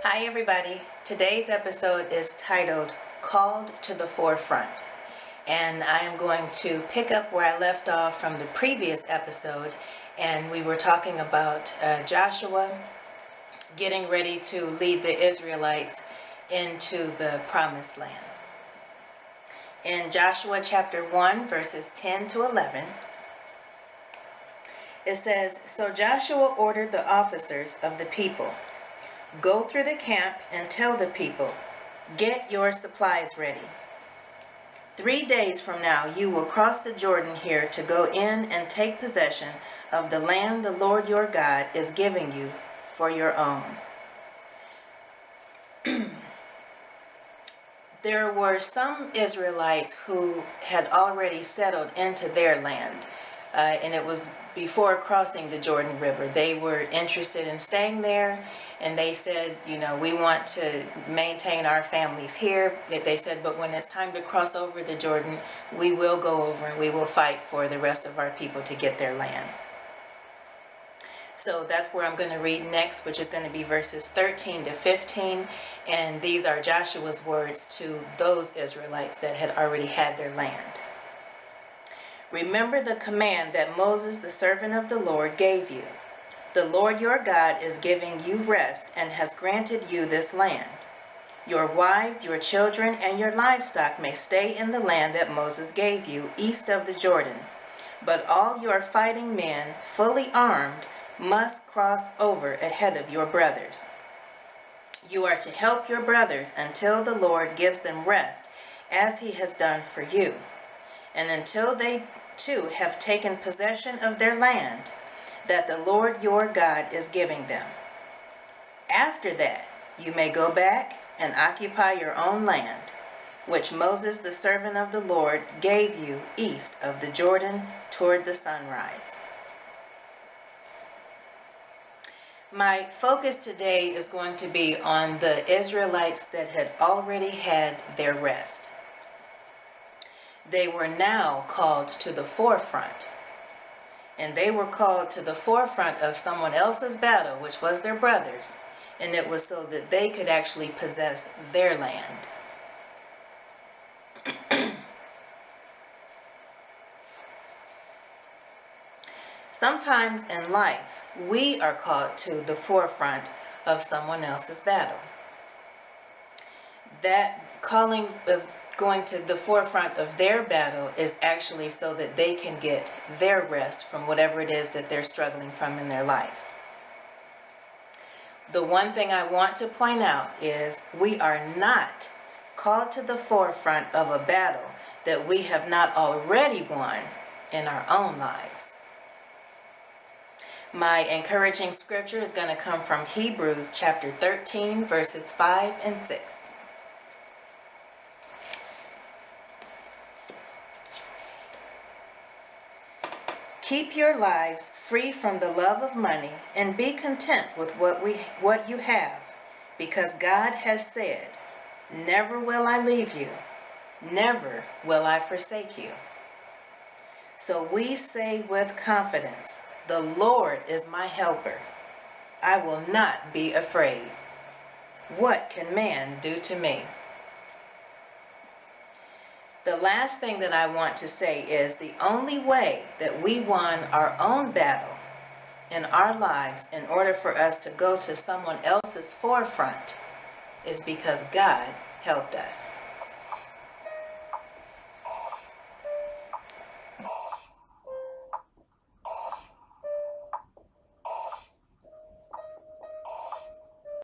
Hi everybody. Today's episode is titled Called to the Forefront, and I am going to pick up where I left off from the previous episode, and we were talking about Joshua getting ready to lead the Israelites into the promised land. In Joshua chapter 1 verses 10 to 11, it says, "So Joshua ordered the officers of the people, 'Go through the camp and tell the people, get your supplies ready. 3 days from now you will cross the Jordan here to go in and take possession of the land the Lord your God is giving you for your own.'" There were some Israelites who had already settled into their land, and it was before crossing the Jordan River. They were interested in staying there, and they said, we want to maintain our families here. They said, but when it's time to cross over the Jordan, we will go over and we will fight for the rest of our people to get their land. So that's where I'm going to read next, which is going to be verses 13 to 15. And these are Joshua's words to those Israelites that had already had their land. "Remember the command that Moses, the servant of the Lord, gave you. The Lord your God is giving you rest and has granted you this land. Your wives, your children, and your livestock may stay in the land that Moses gave you east of the Jordan. But all your fighting men, fully armed, must cross over ahead of your brothers. You are to help your brothers until the Lord gives them rest, as he has done for you, and until they too have taken possession of their land that the Lord your God is giving them. After that, you may go back and occupy your own land, which Moses, the servant of the Lord, gave you east of the Jordan toward the sunrise." My focus today is going to be on the Israelites that had already had their rest. They were now called to the forefront, and they were called to the forefront of someone else's battle, which was their brothers, and it was so that they could actually possess their land. Sometimes in life, we are called to the forefront of someone else's battle. That calling of going to the forefront of their battle is actually so that they can get their rest from whatever it is that they're struggling from in their life. The one thing I want to point out is we are not called to the forefront of a battle that we have not already won in our own lives. My encouraging scripture is going to come from Hebrews chapter 13, verses 5 and 6. "Keep your lives free from the love of money and be content with what you have, because God has said, 'Never will I leave you, never will I forsake you.' So we say with confidence, 'The Lord is my helper. I will not be afraid. What can man do to me?'" The last thing that I want to say is the only way that we won our own battle in our lives in order for us to go to someone else's forefront is because God helped us.